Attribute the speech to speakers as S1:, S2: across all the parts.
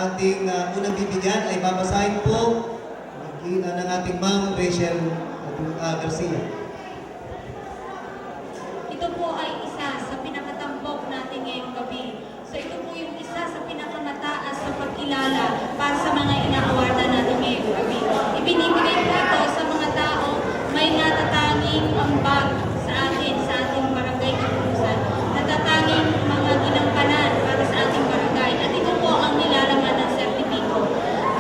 S1: ating unang bibigyan ay babasahin po ng ating Ma'am Rachel Garcia.
S2: Ito po ay isa sa pinakatampok natin ngayong gabi. So ito po yung isa sa pinakamataas sa pagkilala para sa mga ina-awardan natin ngayong gabi. Ibinibigay po ito sa mga tao may natatanging ambag sa ating barangay Kapulusan. Natatanging mga ginampanan para sa ating barangay. At ito po ang nilalaman ng sertipiko.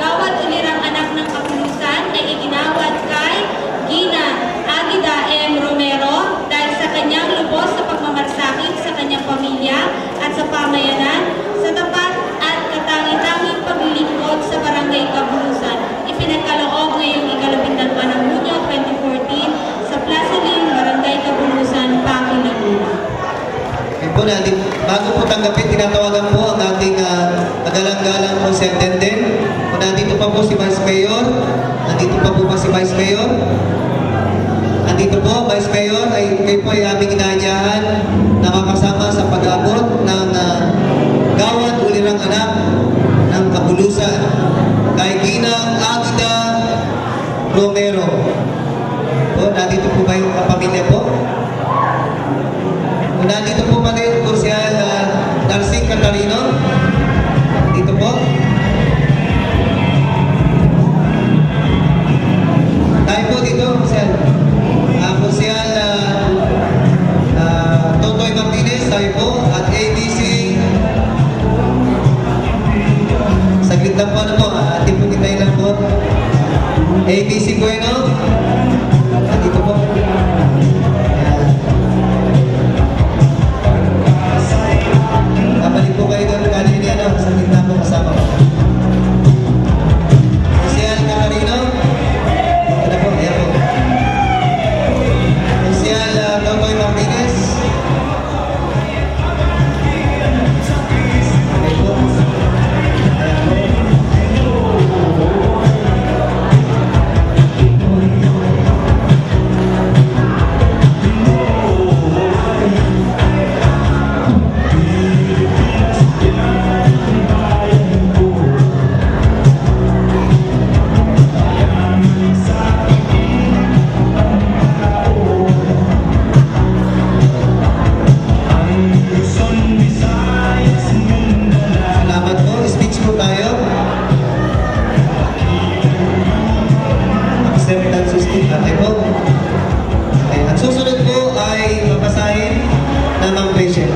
S2: Gawad ulirang anak ng Kapulusan ay iginawad kay Gina Agida M. Romero dahil sa kanyang lubos sa pagmamarsakit sa kanyang pamilya at sa pamayanan sa tapat at katangi-tanging paglilingkod sa barangay Kapulusan. Ipinagkaloob ngayong ika-12 ng Hunyo 2014 sa Plaza Lim, Barangay Kapulusan, Paco, Laguna.
S1: Okay po, bago po tanggapin, tinatawagan po ang ating nagalang-galang po si Attendant. Kung nandito pa po si Vice Mayor, nandito pa po si Vice Mayor. Nandito po, Vice Mayor, kayo po ay aming inaanyahan na makasama sa pag-abot ng gawad ulirang anak ng Kapulusan kay Ginang Agida Romero. Po, nandito po ba yung kapamilya po? Kung nandito po ba kayo po siya Darsing Catarino? Dito po. Tayo po dito, siya. Po siya Totoy Martinez, tayo po. At ABC. Saglit lang po ano po. Ating po kitay lang po. ABC Bueno. Dito po. Kabalik po kayo doon kanina, sa gitna po kasama ko. Siya Catarino. Ano po, ayan po. Siya Totoy Martinez. Ayan po. Salamat po. Speech po tayo. Acceptance system natin po. Okay. At susunod po ay mapasahin na Ma'am Rachel.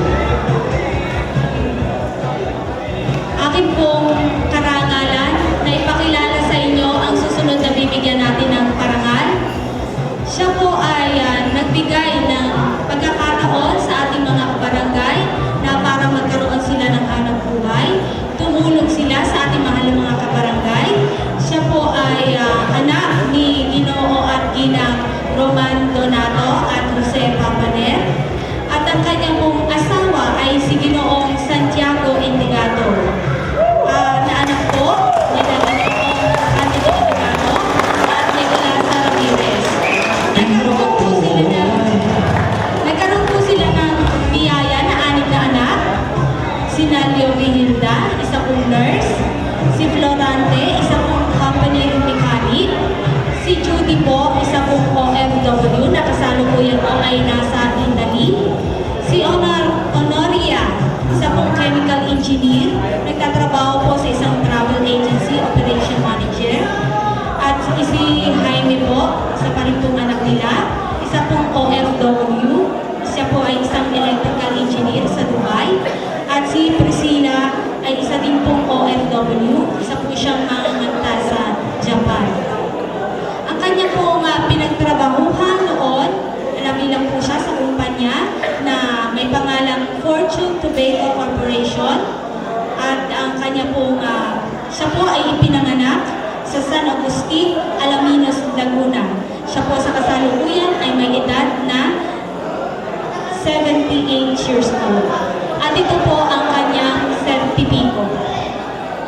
S2: Akin pong karangalan na ipakilala sa inyo ang susunod na bibigyan natin ng parangal. Siya po ay nagbigay ng pagkakataon sa ating mga kabarangay na para magkaroon sila ng hanap buhay. Tumulong sila sa ating mahal na mga kabarangay. Siya po ay anak ni Ginoo at Ginang Roman Donato at Jose Papaner. At ang kanyang pong asawa ay si Ginoong Santiago Indigado. Na anak po ni Ginoong Candido Indigado at Nicolas Ramirez. Nagkaroon po sila ng biyaya na 6 na anak. Si Nalio Vihilda, isa pong nurse. Si Florante, isa pong company mechanic. Si Judy po, isa pong OFW, na kasalukuyan po ay nasa Italy. Si Honoria, isa pong chemical engineer, nagtatrabaho po sa isang travel agency, operation manager. At si Jaime po, isa pa rin pong anak nila, isa pong OFW, siya po ay isang electrical engineer sa Dubai. At si Priscilla ay isa din pong OFW, isa po siyang manganganta sa Japan. Ang kanya pong pinagtrabahuhan noon, nabilang po siya sa kumpanya na may pangalang Fortune Tobacco Corporation. At ang kanya pong, siya po ay ipinanganak sa San Agustin, Alaminos, Laguna. Siya po sa kasalukuyan ay may edad na 78 years old. At ito po ang kanyang sertipiko.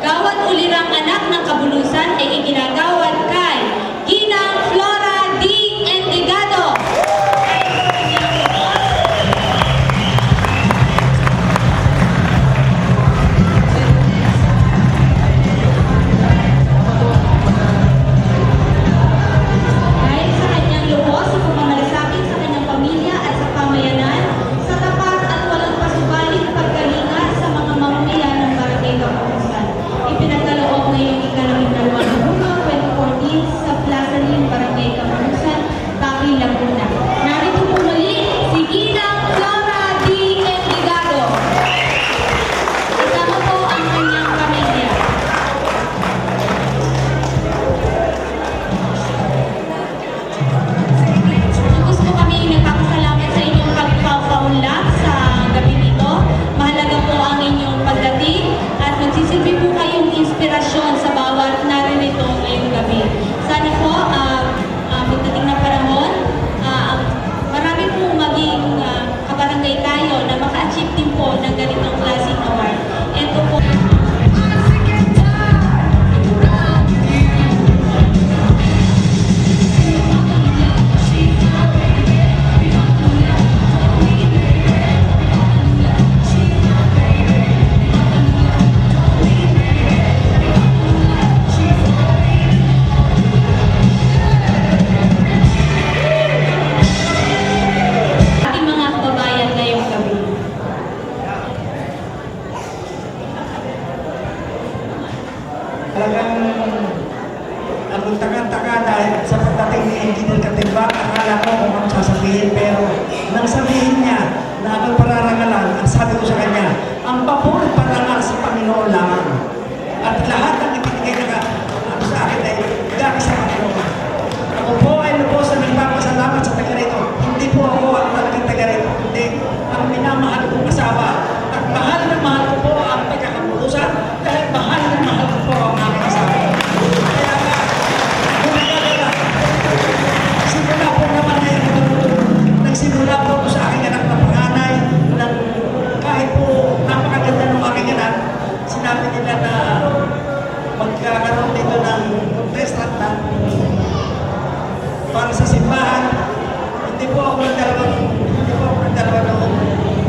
S2: Gawad ulirang anak ng Kapulusan ay iginagawad kay Ginang Flora D. Endigado.
S3: Talagang ako taka-taka dahil sa pagdating ni Engineer Katimbang, akala ko kung ano sasabihin, pero nang sabihin niya na ako'y pararangalan, ang sabi ko sa kanya, ang paborit parangal sa Panginoon lang. At lahat ng ibinigay na ano sa akin ay galing sa Panginoon. Ako po ay lubos na nagpapasalamat sa taga rito. Hindi po ako ang talagang taga rito, kundi ang minamahal kong asawa. At mahal na mahal ko po ang pagkakamurusan dahil mahal na mahal ko po ang aking asawa. Kaya nga, kumagagala, simula po naman ay nagsimula po ako sa aking anak na panganay na kahit po napakaganda ng aking anak, sinabi nila na magkakaroon dito ng contestant na para sa simbahan. Hindi po ako nagdalawang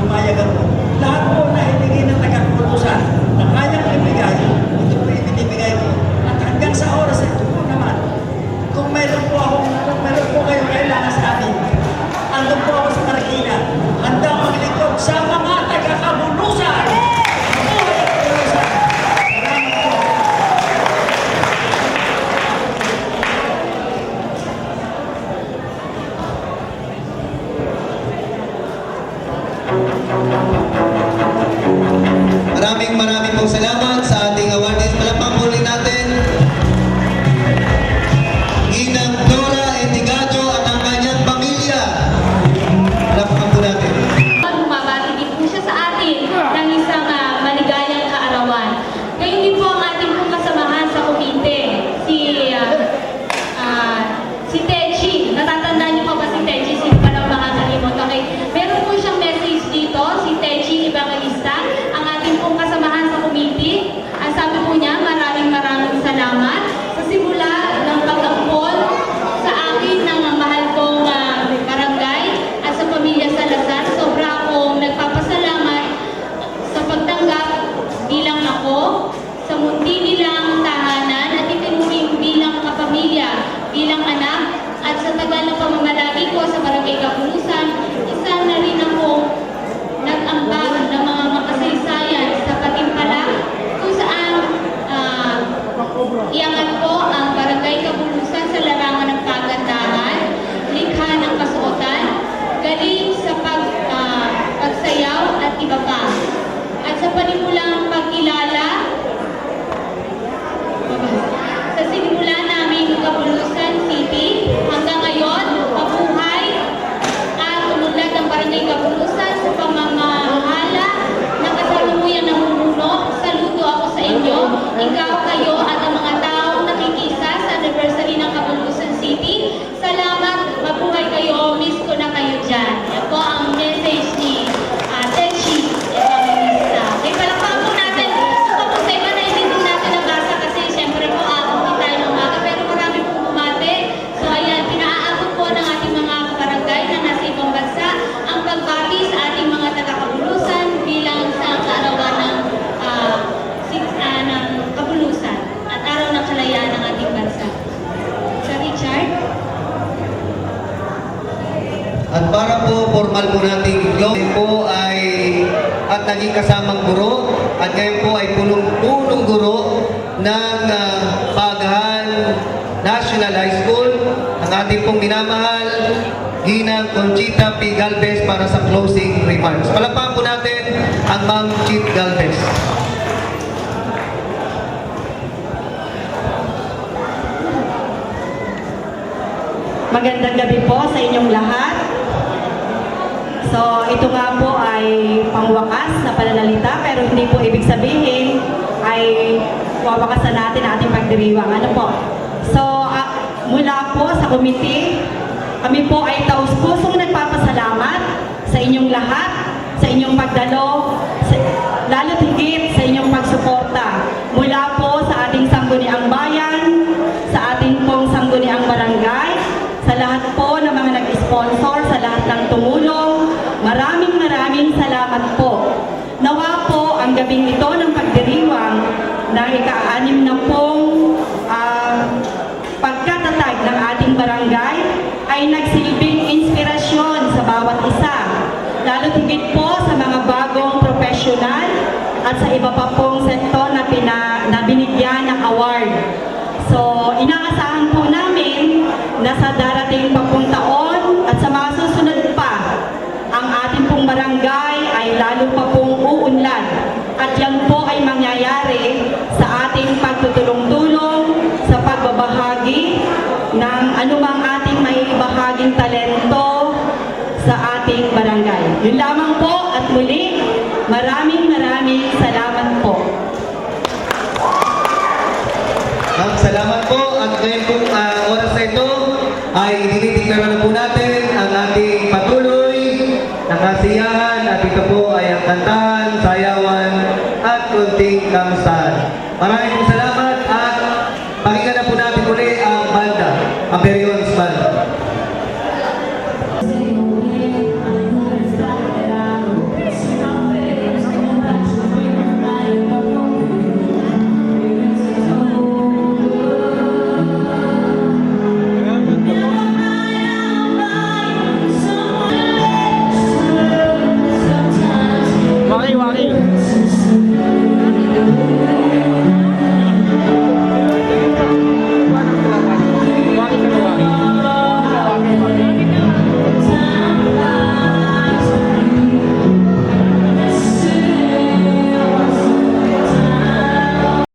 S3: umayag ako. Lahat po na ibigay ng tagapulusan na kayang ibigay, ito po ibinibigay ko. At hanggang sa oras ito po naman, kung meron po kayo kailangan sa amin, andun po ako sa Marikina, handang maglingkod sa mga taga-kabulusan. Mabuhay ang kabulusan! Salamat po.
S1: Maraming pong salamat sa ating awardees. Palakpakan po ulit natin. Ginang Dora Etigajo at ang kanyang pamilya. Palakpakan po natin.
S2: Bumabati din po siya sa atin ng isang maligayang kaarawan. Ngayon din po ang ating pong kasamahan sa komite, si Techi. Natatandaan niyo pa ba si Techi? Sino pa lang makakalimot? Okay. Meron po siyang message dito, si Techi Evangelista, ang ating pong kasamahan sa komite. Ang sabi po niya, maraming salamat sa simula ng pag-ampon sa akin ng mahal kong barangay at sa pamilya Salazar. Sobra akong nagpapasalamat sa pagtanggap bilang ako sa munti nilang tahanan at itinuring bilang kapamilya, bilang anak, at sa tagal ng pamamalagi ko sa Barangay Kapulusan, isa na rin akong nag-ambag ng mga makasaysayan sa Patimpala kung saan iangat ko ang Barangay Kapulusan sa larangan ng kagandahan, likha ng kasuotan, galing sa pagsayaw at iba pa. At sa panimulang pagkilala, sa sinimula namin Kapulusan City, hanggang ngayon, mabuhay at umunlad ang Barangay Kapulusan sa pamamahala na kasalukuyang namumuno. Saludo ako sa inyo, ikaw, kayo at ang mga taong nakikisa sa anniversary ng Kapulusan City. Salamat, mabuhay kayo, miss ko na kayo dyan. Yan po ang message ni Techi Evangelista. Okay, palakpakan po natin. Tapos sa iba na hindi din natin nabasa kasi syempre po aabot tayo ng umaga pero marami pong bumate. So ayan, pinaaabot po ng ating mga kabarangay na nasa ibang bansa ang pagbati sa ating mga taga-Kapulusan bilang sa kaarawan ng Kapulusan at araw ng kalayaan ng ating bansa. Sir Richard?
S1: At para po formal po nating globe po ay at naging kasamang guro at ngayon po ay punong guro ng Pagahan National High School ang ating pong minamahal Ginang Conchita P. Galvez para sa closing remarks. Palakpakan po natin ang Ma'am Chief Galvez.
S4: Magandang gabi po sa inyong lahat. So, ito nga po ay pangwakas na pananalita pero hindi po ibig sabihin ay wawakasan natin ang ating pagdiriwang. Ano po? So, mula po sa committee, kami po ay taus-pusong nagpapasalamat sa inyong lahat, sa inyong pagdalo, lalo't higit sa inyong pagsuporta. Mula po sa ating sangguniang bayan, sa ating pong sangguniang barangay, sa lahat po ng mga nag-sponsor, sa lahat ng tumulong, maraming salamat po. Nawa po ang gabing ito ng pagdiriwang na ika-6 na pong pagkatatag ng ating barangay ay nagsilbing inspirasyon sa bawat isa. Lalo't higit po sa mga bagong profesional at sa iba pa pong sektor na binigyan ng award. ay mangyayari sa ating pagtutulong-tulong sa pagbabahagi ng anumang ating may bahaging talento sa ating barangay. Yun lamang po at muli, maraming salamat po.
S1: Ma'am, salamat po. At ngayon pong oras na ito ay dinideklara na po natin ang ating patuloy na kasiyahan at ito po ay ang kantahan, sayawan at kunting kamustahan. Maraming